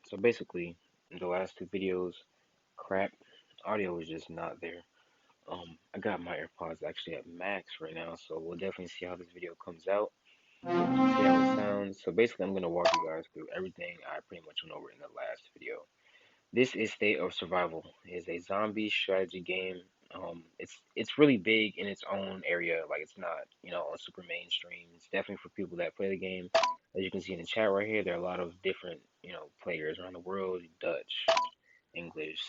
So basically, in the last two videos, crap, audio was just not there. I got my AirPods actually at max right now, so we'll definitely see how this video comes out. See how it sounds. So basically, I'm gonna walk you guys through everything I pretty much went over in the last video. This is State of Survival. It is a zombie strategy game. It's really big in its own area. Like it's not, on super mainstream. It's definitely for people that play the game. As you can see in the chat right here, there are a lot of different, players around the world. Dutch, English,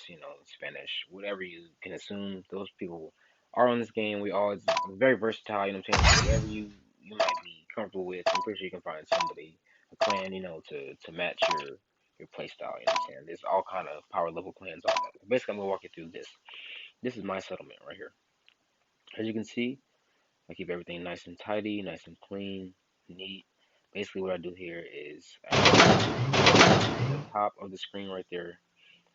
Spanish, whatever you can assume. Those people are on this game. We all it's very versatile. You know what I'm saying? So whatever you might be comfortable with, I'm pretty sure you can find somebody, a clan, to match your play style. You know what I'm saying? There's all kind of power level clans on that. Basically, I'm gonna walk you through this. This is my settlement right here. As you can see, I keep everything nice and tidy, nice and clean, neat. Basically, what I do here is at the top of the screen right there,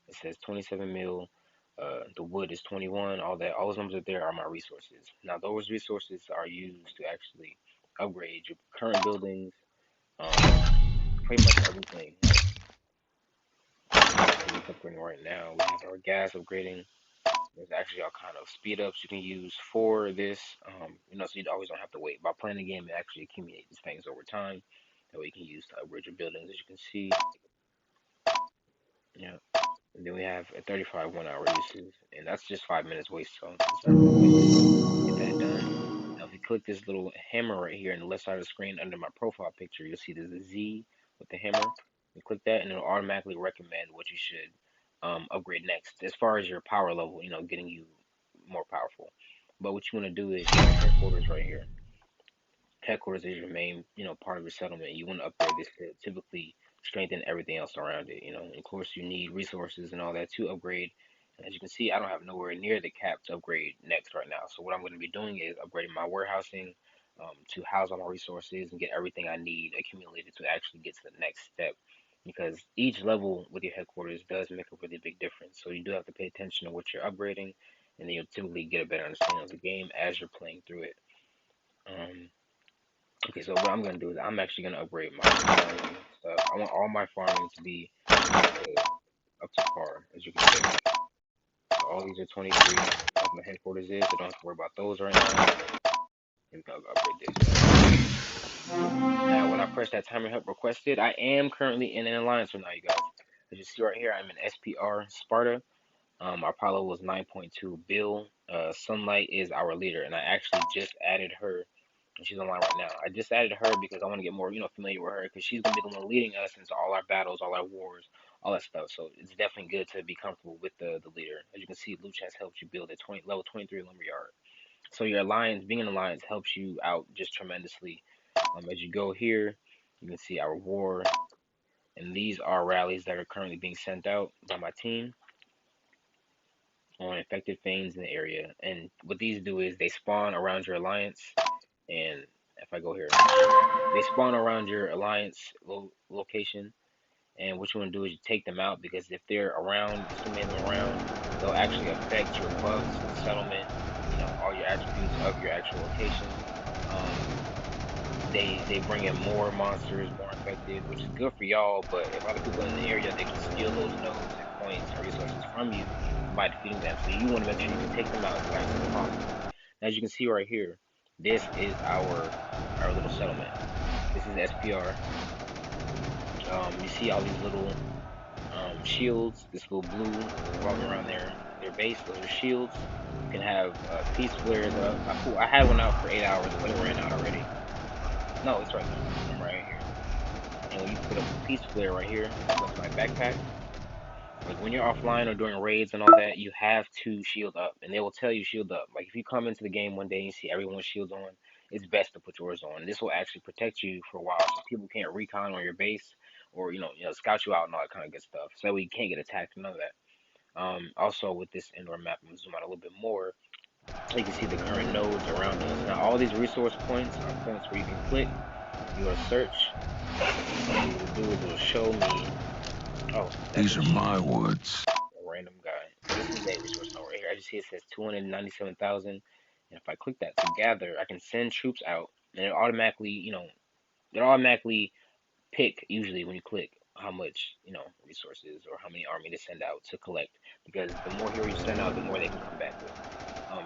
it says 27 mil. The wood is 21. All that, all those numbers up there are my resources. Now, those resources are used to actually upgrade your current buildings. Pretty much everything. It's upgrading right now. We have our gas upgrading. There's actually all kind of speed ups you can use for this. So you always don't have to wait. By playing the game, it actually accumulates these things over time that way you can use to upgrade your buildings, as you can see. Yeah. And then we have a 35 1 hour uses, and that's just 5 minutes waste. So it's not gonna get that done. Now, if you click this little hammer right here on the left side of the screen under my profile picture, you'll see there's a Z with the hammer. You click that, and it'll automatically recommend what you should upgrade next, as far as your power level. Getting you more powerful. But what you want to do is your headquarters right here. Headquarters is your main, part of your settlement. You want to upgrade this to typically strengthen everything else around it. Of course, you need resources and all that to upgrade. And as you can see, I don't have nowhere near the cap to upgrade next right now. So what I'm going to be doing is upgrading my warehousing to house all my resources and get everything I need accumulated to actually get to the next step. Because each level with your headquarters does make a really big difference. So you do have to pay attention to what you're upgrading, and then you'll typically get a better understanding of the game as you're playing through it. Um, Okay, so what I'm gonna do is I'm actually gonna upgrade my farming stuff. I want all my farming to be up to par, as you can see. So all these are 23. That's my headquarters is, so don't have to worry about those right now. And we're gonna upgrade this. Now, when I press that timer help requested, I am currently in an alliance right now, you guys. As you see right here, I'm in SPR Sparta. Our pilot was 9.2 Bill. Sunlight is our leader, and I actually just added her, and she's online right now. I just added her because I want to get more, familiar with her, because she's gonna be the one leading us into all our battles, all our wars, all that stuff. So it's definitely good to be comfortable with the leader. As you can see, Luch has helped you build a level 23 lumberyard. So your alliance, being an alliance, helps you out just tremendously. As you go here, you can see our war, and these are rallies that are currently being sent out by my team on infected things in the area. And what these do is they spawn around your alliance. And if I go here, they spawn around your alliance location. And what you want to do is you take them out, because if they're around, just too many of them around, they'll actually affect your buffs, settlement, all your attributes of your actual location. They bring in more monsters, more infected, which is good for y'all. But if other people in the area, they can steal those nodes and points and resources from you by defeating them. So you want to make sure you can take them out as fast as possible. As you can see right here, this is our little settlement. This is SPR. You see all these little shields, this little blue revolving around their base. Those are shields. You can have peace flares up. I had one out for 8 hours, but it ran out already. No, it's right there. I'm right here. And when you put up a peace flare right here, that's my backpack. Like when you're offline or during raids and all that, you have to shield up, and they will tell you shield up. Like if you come into the game one day and you see everyone's shields on, it's best to put yours on. This will actually protect you for a while, so people can't recon on your base or scout you out and all that kind of good stuff. So that way you can't get attacked and none of that. Also with this indoor map, I'm gonna zoom out a little bit more. You can see the current nodes around us. Now all these resource points are points where you can click. You go to search. What it will do is it will show me. Oh, these are my woods. A random guy. This is a resource node right here. I just see it says 297,000. And if I click that to gather, I can send troops out, and it automatically, pick usually when you click how much, resources or how many army to send out to collect. Because the more heroes you send out, the more they can come back with.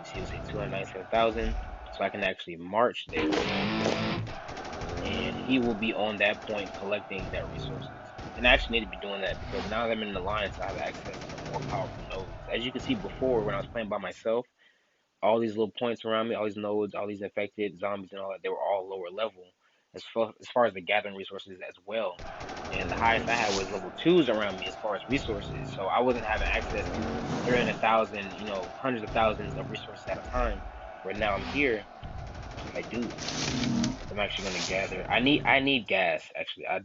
See, it'll say 297,000, so I can actually march there, and he will be on that point collecting that resources. And I actually need to be doing that because now that I'm in the alliance, I have access to more powerful nodes. As you can see before, when I was playing by myself, all these little points around me, all these nodes, all these infected zombies and all that, they were all lower level as far as the gathering resources as well. And the highest I had was level twos around me as far as resources. So I wasn't having access to 300,000, hundreds of thousands of resources at a time. Where now I'm here, I do. I'm actually gonna gather. I need gas actually. I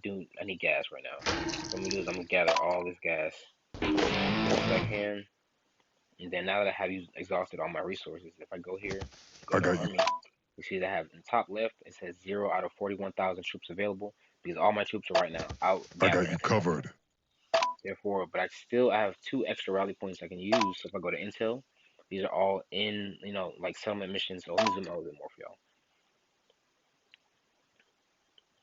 need gas right now. So what I'm gonna do is I'm gonna gather all this gas as much as I can. And then now that I have used exhausted all my resources, if I go here, go I to got you. army, you see that I have in the top left it says 0 out of 41,000 troops available because all my troops are right now out I got gathering you for something. covered. Therefore, but I have two extra rally points I can use. So if I go to intel, these are all in like settlement missions. So let me zoom out a bit more for y'all.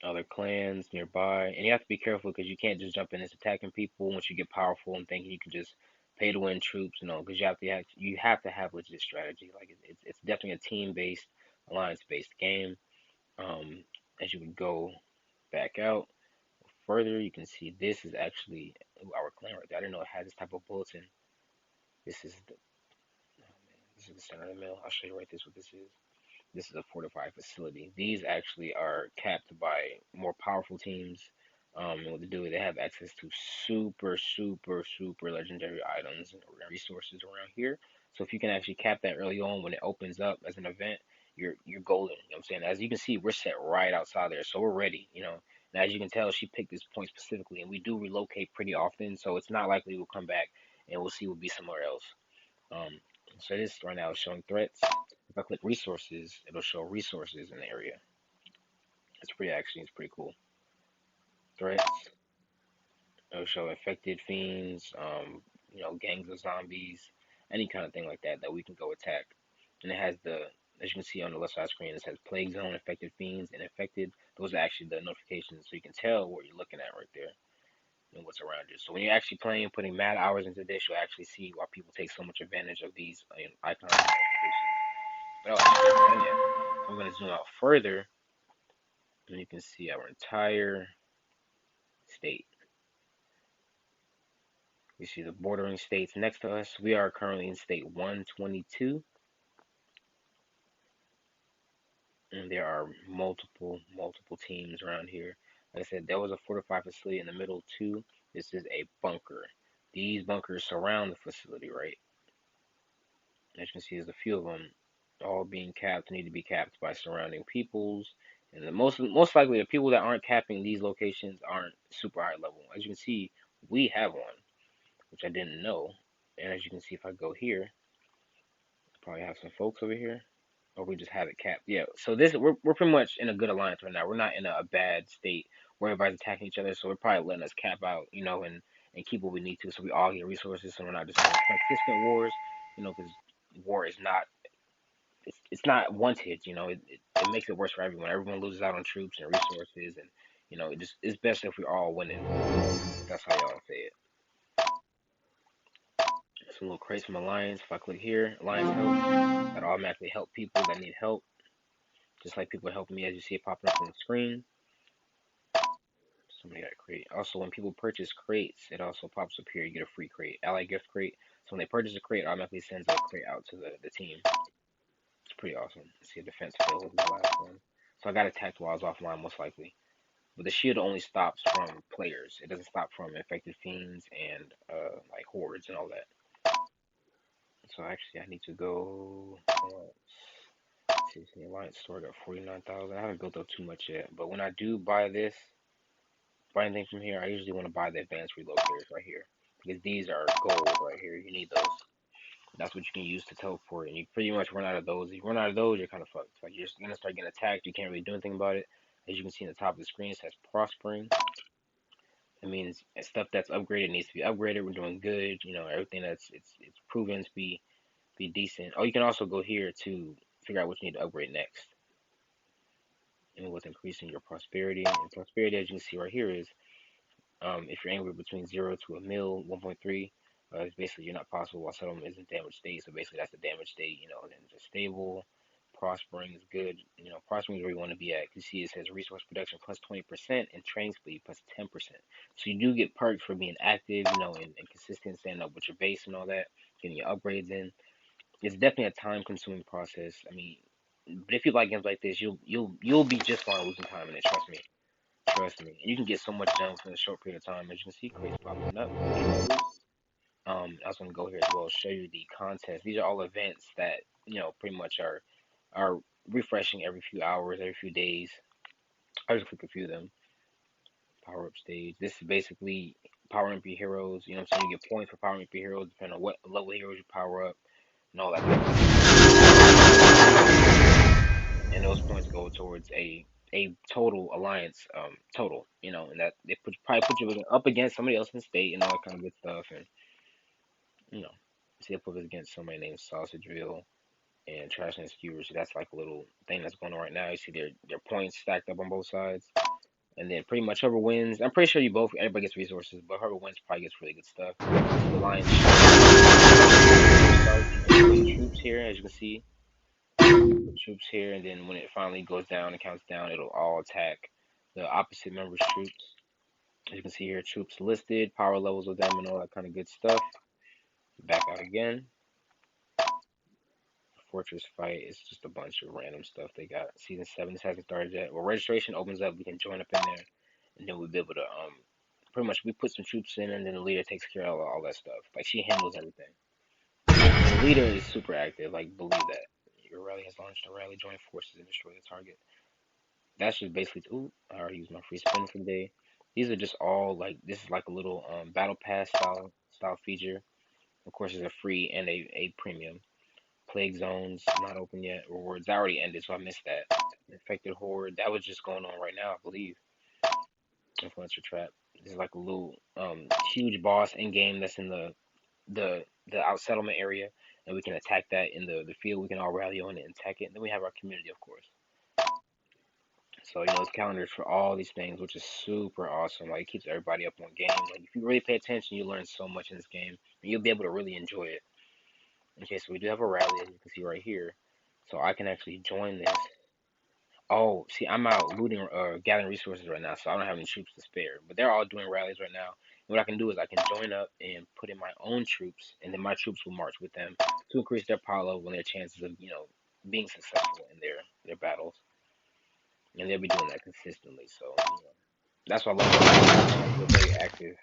Other clans nearby, and you have to be careful because you can't just jump in and attacking people once you get powerful and thinking you can just pay to win troops, because you have to have legit strategy. Like it's definitely a team based, alliance based game. Um, as you would go back out further, you can see this is actually our clan right there. I didn't know it had this type of bulletin. This is the oh man, this is the center of the mill. I'll show you right this what this is. This is a fortified facility. These actually are capped by more powerful teams. And what they do is they have access to super, super, super legendary items and resources around here. So if you can actually cap that early on when it opens up as an event, you're golden. You know what I'm saying? As you can see, we're set right outside there, so we're ready. And as you can tell, she picked this point specifically, and we do relocate pretty often, so it's not likely we'll come back and we'll be somewhere else. Um, so this right now is showing threats. If I click resources, it'll show resources in the area. It's pretty cool. Threats, it'll show infected fiends, gangs of zombies, any kind of thing like that that we can go attack. And it has as you can see on the left side screen, it says plague zone, infected fiends, and infected. Those are actually the notifications, so you can tell what you're looking at right there and what's around you. So when you're actually playing, putting mad hours into this, you'll actually see why people take so much advantage of these icons and notifications. But oh, actually not done yet. I'm going to zoom out further, and you can see our entire state. You see the bordering states next to us. We are currently in state 122, and there are multiple teams around here. Like I said, there was a fortified facility in the middle too. This is a bunker. These bunkers surround the facility, right? As you can see, there's a few of them all being capped, need to be capped by surrounding peoples. And the most likely the people that aren't capping these locations aren't super high level. As you can see, we have one, which I didn't know. And as you can see, if I go here, probably have some folks over here, or we just have it capped. Yeah. So we're pretty much in a good alliance right now. We're not in a bad state where everybody's attacking each other. So we're probably letting us cap out, and keep what we need to, so we all get resources. So we're not just having consistent wars, because war is not it's not wanted. It makes it worse for everyone. Everyone loses out on troops and resources, and it's best if we're all winning. That's how y'all say it. Some little crates from Alliance. If I click here, Alliance help, that automatically help people that need help, just like people helping me as you see it popping up on the screen. Somebody got a crate. Also, when people purchase crates, it also pops up here. You get a free crate, ally gift crate. So when they purchase a crate, it automatically sends a crate out to the team. It's pretty awesome. See a defense field was the last one. So I got attacked while I was offline, most likely. But the shield only stops from players. It doesn't stop from infected fiends and like hordes and all that. So actually, I need to go. See, the alliance store got 49,000. I haven't built up too much yet, but when I do buy anything from here, I usually want to buy the advanced relocators right here because these are gold right here. You need those. That's what you can use to teleport, and you pretty much run out of those. If you run out of those, you're kind of fucked. Like you're gonna start getting attacked. You can't really do anything about it. As you can see in the top of the screen, it says prospering. It means stuff that's upgraded needs to be upgraded. We're doing good. Everything that's it's proven to be decent. Oh, you can also go here to figure out what you need to upgrade next. And what's increasing your prosperity. And prosperity, as you can see right here, is If you're anywhere between 0 to a mil, 1.3, it's basically you're not possible while settlement is in damaged state. So basically that's the damaged state, and then just stable. Prospering is good. Prospering is where you want to be at. You see, it says resource production plus 20% and training speed plus 10%. So you do get perks for being active, and consistent, standing up with your base and all that, getting your upgrades in. It's definitely a time-consuming process. I mean, but if you like games like this, you'll be just fine losing time in it. Trust me. Trust me. And you can get so much done within a short period of time. As you can see, crates popping up, getting loot. I was gonna go here as well, show you the contests. These are all events that pretty much are refreshing every few hours, every few days. I just click a few of them. Power up stage. This is basically powering up your heroes. You know what I'm saying? You get points for powering up your heroes depending on what level heroes you power up and all that good stuff. And those points go towards a total alliance total. And that they probably put you up against somebody else in the state and all that kind of good stuff. And you know, see, they put us against somebody named Sausageville and Trash and Skewers. So that's like a little thing that's going on right now. You see their points stacked up on both sides. And then pretty much whoever wins, I'm pretty sure everybody gets resources, but whoever wins probably gets really good stuff. See the lion's starts, you can put troops here, as you can see. Put troops here, and then when it finally goes down and counts down, it'll all attack the opposite member's troops. As you can see here, troops listed, power levels of them, and all that kind of good stuff. Back out again. Fortress fight is just a bunch of random stuff they got. Season 7, this hasn't started yet. Well, registration opens up, we can join up in there, and then we'll be able to pretty much we put some troops in, and then the leader takes care of all that stuff. Like she handles everything. The leader is super active, like believe that. Your rally has launched a rally, join forces and destroy the target. That's just basically ooh, I already used my free spin for the day. These are just all like this is like a little battle pass style feature. Of course, it's a free and a premium. Plague zones not open yet. Rewards I already ended, so I missed that. Infected horde that was just going on right now, I believe. Influencer trap. This is like a little huge boss in game that's in the out settlement area, and we can attack that in the field. We can all rally on it and attack it. And then we have our community, of course. So it's calendars for all these things, which is super awesome. Like it keeps everybody up on game. Like if you really pay attention, you learn so much in this game, and you'll be able to really enjoy it. Okay, so we do have a rally, as you can see right here. So I can actually join this. Oh, see, I'm out looting, gathering resources right now, so I don't have any troops to spare. But they're all doing rallies right now. And what I can do is I can join up and put in my own troops, and then my troops will march with them to increase their power level and their chances of, being successful in their battles. And they'll be doing that consistently. So, that's why I love it. They're very active.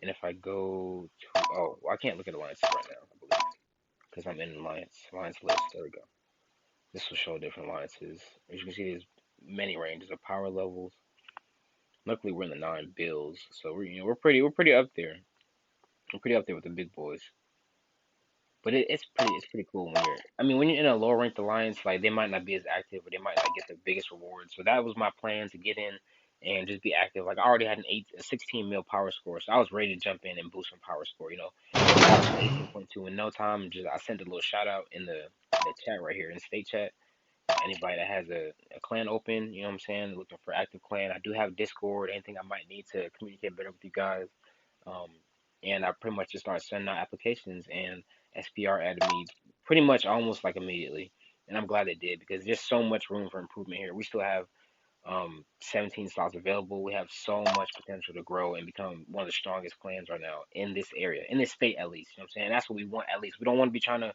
And if I go to, oh, well, I can't look at alliances right now, I believe, because I'm in alliance list. There we go. This will show different alliances. As you can see, there's many ranges of power levels. Luckily, we're in the 9 bills, so we're pretty up there. We're pretty up there with the big boys. But it's pretty cool when you're in a lower ranked alliance, like they might not be as active or they might not get the biggest rewards. So that was my plan to get in and just be active. Like I already had a 16 mil power score, so I was ready to jump in and boost my power score. Got up to 18.2 in no time. Just I sent a little shout out in the chat right here in state chat. Anybody that has a clan open, you know what I'm saying, looking for active clan. I do have Discord, anything I might need to communicate better with you guys. Um, and I pretty much just started sending out applications, and SPR added me pretty much almost like immediately. And I'm glad they did because there's so much room for improvement here. We still have 17 slots available. We have so much potential to grow and become one of the strongest clans right now in this area, in this state at least. You know what I'm saying? That's what we want at least. We don't want to be trying to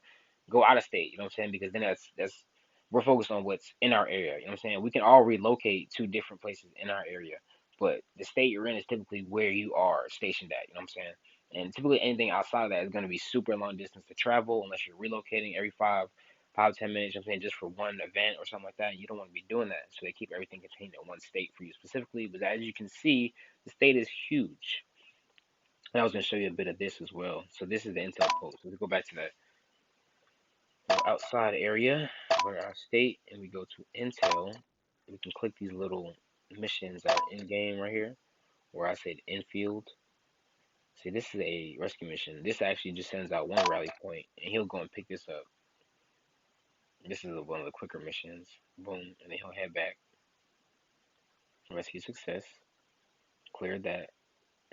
go out of state. You know what I'm saying? Because then that's we're focused on what's in our area. You know what I'm saying? We can all relocate to different places in our area, but the state you're in is typically where you are stationed at. You know what I'm saying? And typically anything outside of that is going to be super long distance to travel unless you're relocating every 5, 10 minutes, you know what I'm saying, just for one event or something like that. You don't want to be doing that. So they keep everything contained in one state for you specifically. But as you can see, the state is huge. And I was going to show you a bit of this as well. So this is the intel post. So we go back to that little outside area where our state, and we go to intel. We can click these little missions that are in game right here, where I said infield. See, this is a rescue mission. This actually just sends out one rally point, and he'll go and pick this up. This is one of the quicker missions. Boom, and then he'll head back. Rescue success. Clear that.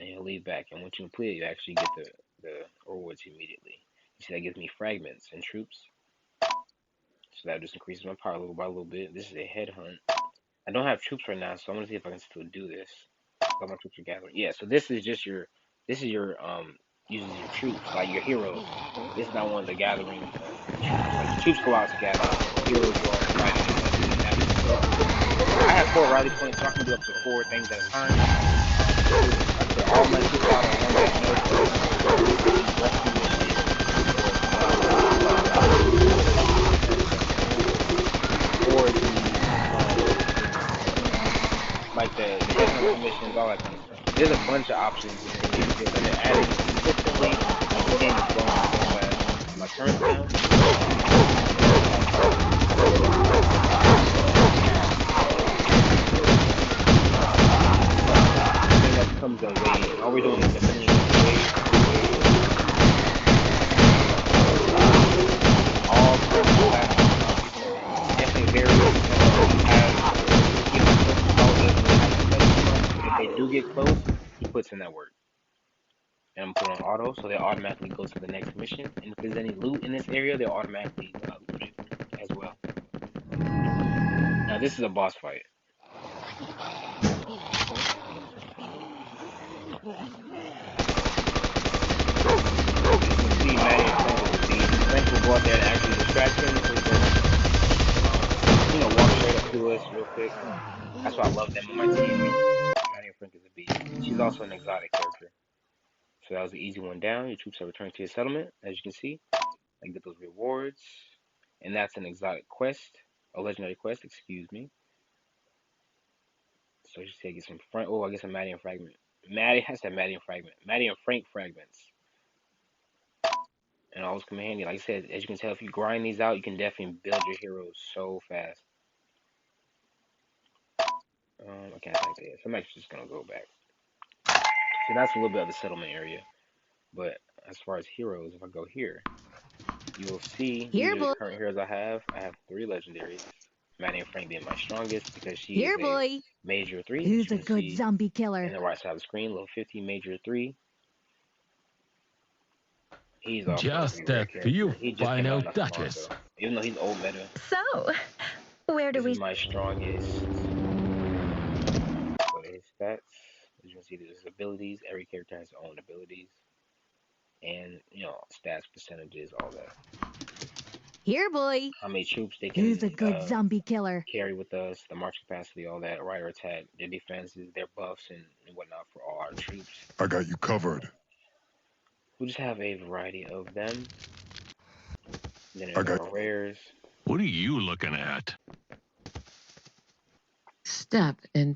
and you'll leave back. And once you complete it, you actually get the rewards immediately. You see, that gives me fragments and troops, so that just increases my power little by little bit. This is a headhunt. I don't have troops right now, so I'm gonna see if I can still do this. All my troops are gathering. Yeah, so this is just your, this is your uses your troops, like your heroes. This is not one of the gathering troops. Like the troops go out to gather, the heroes go out to fight and do the damage and stuff. I have 4 rally points, so I can do up to 4 things at a time. I put all my troops out on one big node for the rescue mission, or or like the headhunting missions, all that kind of stuff. There's a bunch of options and initiatives that they're adding consistently. Like this game is growing so fast. My turns now. I think that becomes a wave. All we're doing is defending wave after wave. All kinds of classes. It definitely varies depending on who has. See, my closest follower doesn't really have to play too much, but if they do get close, he puts in that work. And I'm put on auto, so they automatically go to the next mission. And if there's any loot in this area, they'll automatically loot it as well. Now this is a boss fight. As you can see, Maddie and Frank is a beast. Frank will go out there and actually distract him, so he doesn't, walk straight up to us real quick. That's why I love them on my team. Maddie and Frank is a beast. She's also an exotic character. So that was the easy one down. Your troops are returned to your settlement, as you can see. I get those rewards. And that's an exotic quest, a legendary quest, excuse me. So you see I get some Frank. Oh, I get some Maddie and fragment. Maddie has that Maddie and fragment. Maddie and Frank fragments. And always come in handy. Like I said, as you can tell, if you grind these out, you can definitely build your heroes so fast. I can't think of it. So I'm actually just gonna go back. So that's a little bit of the settlement area. But as far as heroes, if I go here, you will see these Here, are the boy. current heroes I have. I have 3 legendaries. Maddie and Frank being my strongest because she is Here, a boy. major 3, as Who's you a can good see zombie in killer? the right side of the screen, level 50, major 3. He's also a pretty Just rare a few character. He just came out final not too long touches. ago. Even though he's old meta, So, where do this is we? my strongest. Go to his stats. As you can see, there's abilities. Every character has their own abilities. And, stats, percentages, all that. Here, boy. How many troops they Who's can a good zombie killer? carry with us, the march capacity, all that, rider attack, their defenses, their buffs, and whatnot for all our troops. I got you covered. We just have a variety of them. Then I there's got. our rares. What are you looking at? Step in.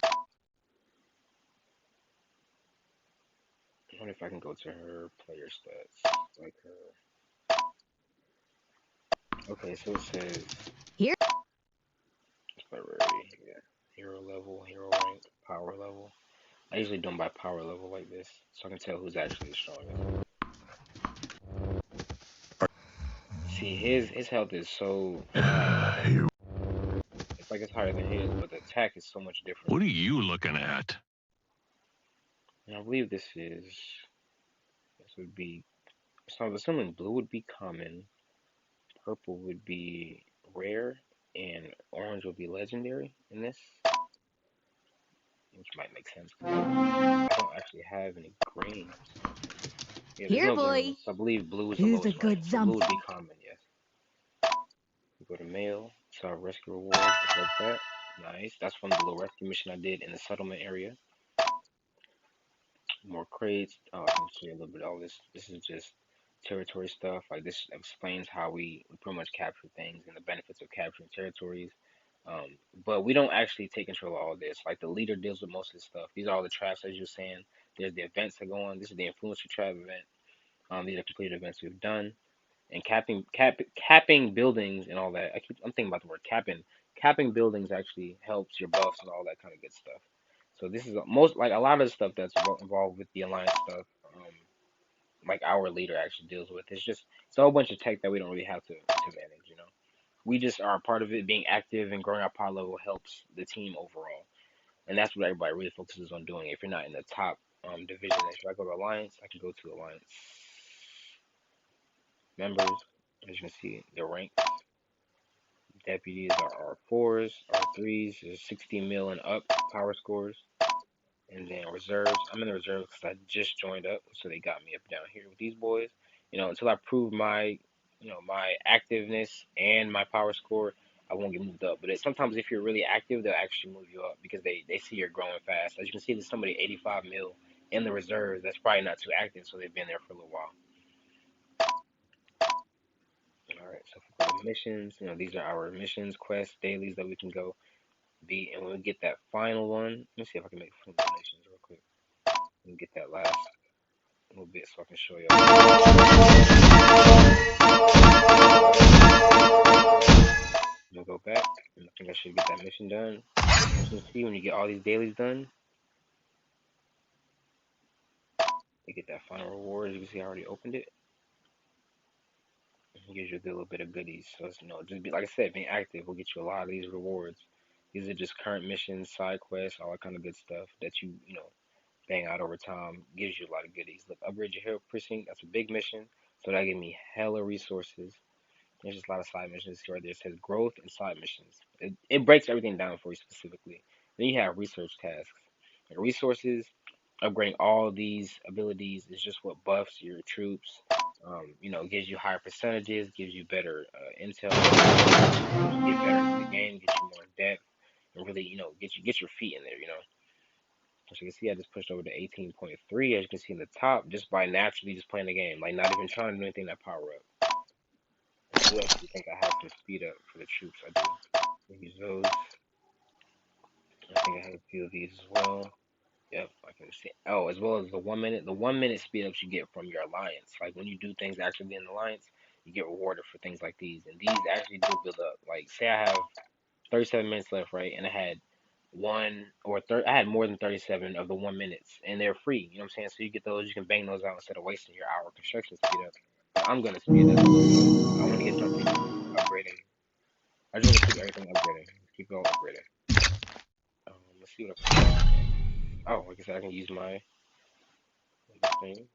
I wonder if I can go to her player stats, like her. Okay, so it says Here. rarity, yeah, hero level, hero rank, power level. I usually do them by power level like this, so I can tell who's actually the strongest. See, his health is so high. It's like it's higher than his, but the attack is so much different. What are you looking at? And I believe this would be, so I'm assuming blue would be common, purple would be rare, and orange would be legendary in this, which might make sense because I don't actually have any green. So yeah, there's Here, no green, boy. so I believe blue is the Who's a lowest rank. good So blue zombie? would be common, yes. We go to mail, so our rescue rewards, just like that. Nice. That's from the little rescue mission I did in the settlement area. More crates. Oh, I can show you a little bit of all this. This is just territory stuff. Like this explains how we pretty much capture things and the benefits of capturing territories. But we don't actually take control of all this. Like the leader deals with most of this stuff. These are all the traps, as you're saying. There's the events that go on. This is the influencer trap event. These are completed events we've done. And capping buildings and all that. I'm thinking about the word capping. Capping buildings actually helps your buffs and all that kind of good stuff. So this is most like a lot of the stuff that's involved with the alliance stuff. Like our leader actually deals with. It's a whole bunch of tech that we don't really have to manage. We just are a part of it. Being active and growing our power level helps the team overall, and that's what everybody really focuses on doing. If you're not in the top division. If I go to Alliance, I can go to Alliance members. As you can see, the ranks. Deputies are R4s, R3s. There's 60 mil and up power scores. And then reserves. I'm in the reserves because I just joined up, so they got me up down here with these boys. Until I prove my, my activeness and my power score, I won't get moved up. But sometimes if you're really active, they'll actually move you up because they see you're growing fast. As you can see, there's somebody 85 mil in the reserves that's probably not too active, so they've been there for a little while. All right, so if we go to missions, these are our missions, quests, dailies that we can go beat, and when we get that final one, let me see if I can make some donations real quick. And get that last little bit so I can show y'all. I'm gonna go back, and I think I should get that mission done. As you can see, when you get all these dailies done, you get that final reward. As you can see, I already opened it. It gives you a little bit of goodies. So, just be, like I said, being active will get you a lot of these rewards. These are just current missions, side quests, all that kind of good stuff that you bang out over time. Gives you a lot of goodies. Look, upgrade your hero precinct. That's a big mission. So that gave me hella resources. There's just a lot of side missions right there. It says growth and side missions. It breaks everything down for you specifically. Then you have research tasks. Like resources, upgrading all these abilities is just what buffs your troops. Gives you higher percentages, gives you better intel, get better into the game, get you more in depth, and really, get your feet in there. As you can see, I just pushed over to 18.3. As you can see in the top, just by naturally just playing the game, like not even trying to do anything that power up. I do actually think I have some speed up for the troops. I do. Use those. I think I have a few of these as well. Yep, I can see. Oh, as well as the 1 minute. The 1 minute speed ups you get from your alliance. Like when you do things actually in the alliance, you get rewarded for things like these. And these actually do build up. Like say I have 37 minutes left, right? And I had I had more than 37 of the 1 minutes, and they're free. You know what I'm saying? So you get those, you can bang those out instead of wasting your hour construction speed up. But I'm gonna speed up. I want to get something upgrading. I just want to keep everything upgrading. Keep it all upgrading. Let's see what I can. Oh, like I said, I can use my thing.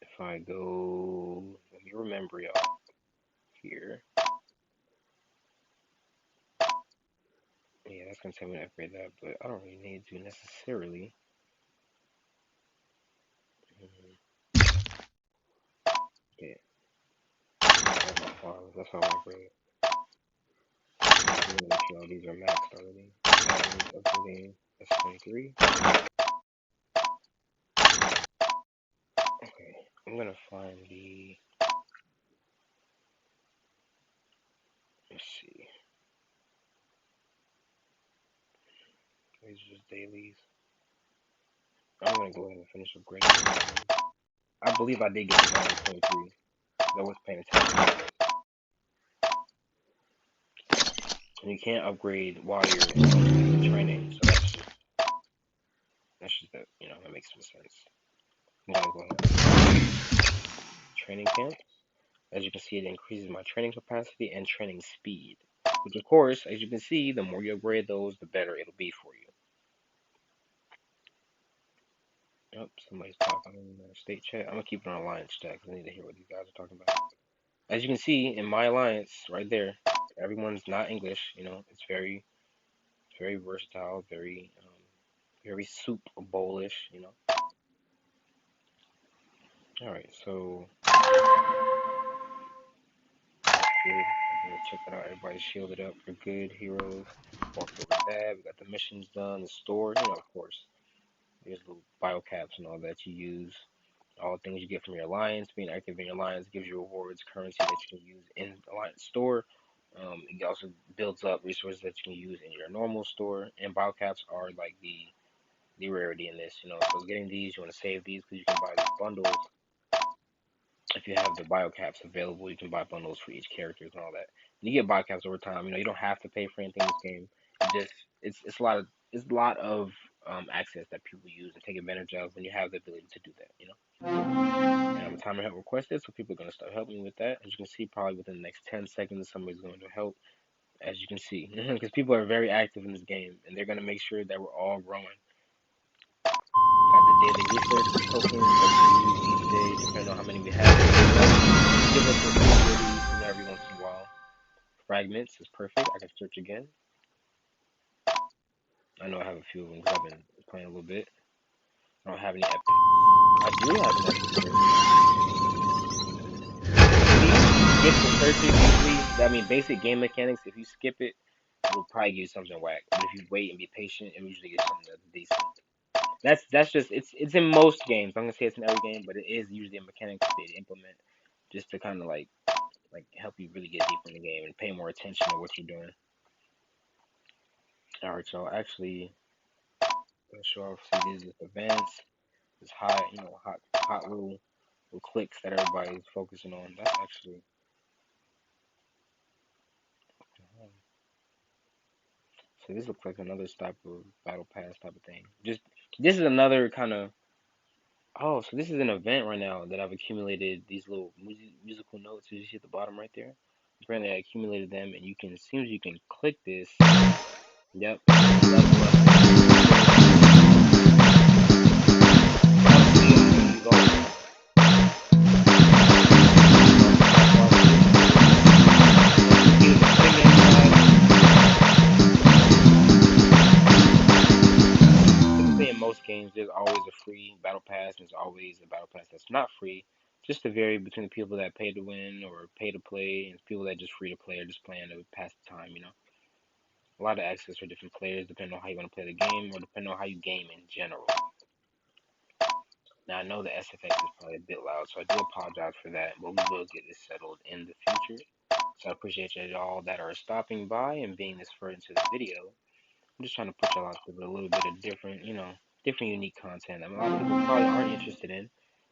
If I go, let me remember y'all here. Yeah, that's gonna tell me to upgrade that, but I don't really need to necessarily. Yeah, that's my farms. That's how I upgrade it. I'm gonna make sure all these are maxed already. Upgrading S23. Okay, I'm gonna find the. Let's see. These are just dailies. I'm gonna go ahead and finish upgrading. I believe I did get the 23. I was paying attention. And you can't upgrade while you're training, so that's just that that makes some sense. I'm gonna go ahead. Training camp. As you can see, it increases my training capacity and training speed. Which of course, as you can see, the more you upgrade those, the better it'll be for you. Oh, somebody's talking in the state chat. I'm gonna keep it on alliance chat because I need to hear what these guys are talking about. As you can see in my alliance, right there, everyone's not English. It's very versatile, very soup bowlish. All right, so good. Check that out. Everybody's shielded up. We're good. Heroes. Walked over that. We got the missions done. The store. Of course. There's little bio caps and all that you use. All the things you get from your alliance. Being active in your alliance gives you rewards, currency that you can use in the alliance store. It also builds up resources that you can use in your normal store. And bio caps are like the rarity in this. So getting these, you want to save these because you can buy these bundles. If you have the bio caps available, you can buy bundles for each character and all that. And you get bio caps over time. You don't have to pay for anything in this game. It's a lot of access that people use and take advantage of when you have the ability to do that. And I'm a timer help requested, so people are gonna start helping me with that. As you can see, probably within the next 10 seconds, somebody's going to help. As you can see, because people are very active in this game, and they're gonna make sure that we're all growing. Got the daily resources tokens that we can use each day, depending on how many we have. Give us some free goodies, every once in a while. Fragments is perfect. I can search again. I know I have a few of them because I've been playing a little bit. I don't have any epic. I do have an epic search. Skip the searches usually. I mean, basic game mechanics. If you skip it, it'll probably give you something whack. But if you wait and be patient, it usually gives something that's decent. That's just it's in most games. I'm gonna say it's in every game, but it is usually a mechanic they implement just to kind of like help you really get deeper in the game and pay more attention to what you're doing. All right, so actually, let's show off. See, these is advanced. This high, hot little clicks that everybody's focusing on. That's actually. So this looks like another type of battle pass type of thing. Just this is another kind of. Oh, so this is an event right now that I've accumulated these little musical notes. You see at the bottom right there. Apparently, I accumulated them, and you can. Seems you can click this. Yep. Level up. Typically, in most games, there's always a free battle pass, and there's always a battle pass that's not free. Just to vary between the people that pay to win or pay to play, and people that just free to play or just playing to pass the time. A lot of access for different players, depending on how you want to play the game or depending on how you game in general. Now, I know the SFX is probably a bit loud, so I do apologize for that, but we will get this settled in the future. So I appreciate y'all that are stopping by and being this far into the video. I'm just trying to put y'all out with a little bit of different, different unique content. I mean, a lot of people probably aren't interested in,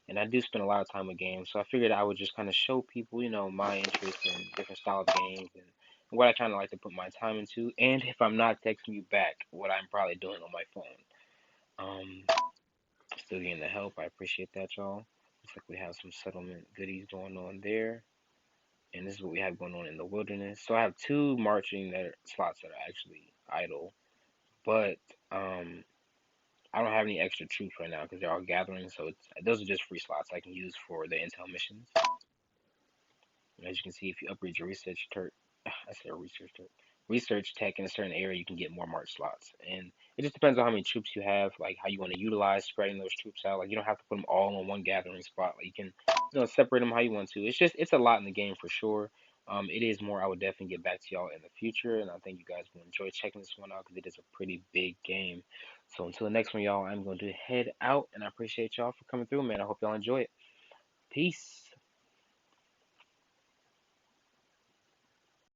and I do spend a lot of time with games, so I figured I would just kind of show people, my interest in different style of games and what I kind of like to put my time into, and if I'm not texting you back, what I'm probably doing on my phone. Um, Still getting the help. I appreciate that, y'all. Looks like we have some settlement goodies going on there. And this is what we have going on in the wilderness. So I have two marching slots that are actually idle, but I don't have any extra troops right now because they're all gathering. So those are just free slots I can use for the intel missions. And as you can see, if you upgrade your I said research tech in a certain area, you can get more march slots. And it just depends on how many troops you have, like how you want to utilize spreading those troops out. Like you don't have to put them all in one gathering spot. Like you can, separate them how you want to. It's a lot in the game for sure. It is more. I would definitely get back to y'all in the future, and I think you guys will enjoy checking this one out because it is a pretty big game. So until the next one, y'all, I'm going to head out, and I appreciate y'all for coming through, man. I hope y'all enjoy it. Peace.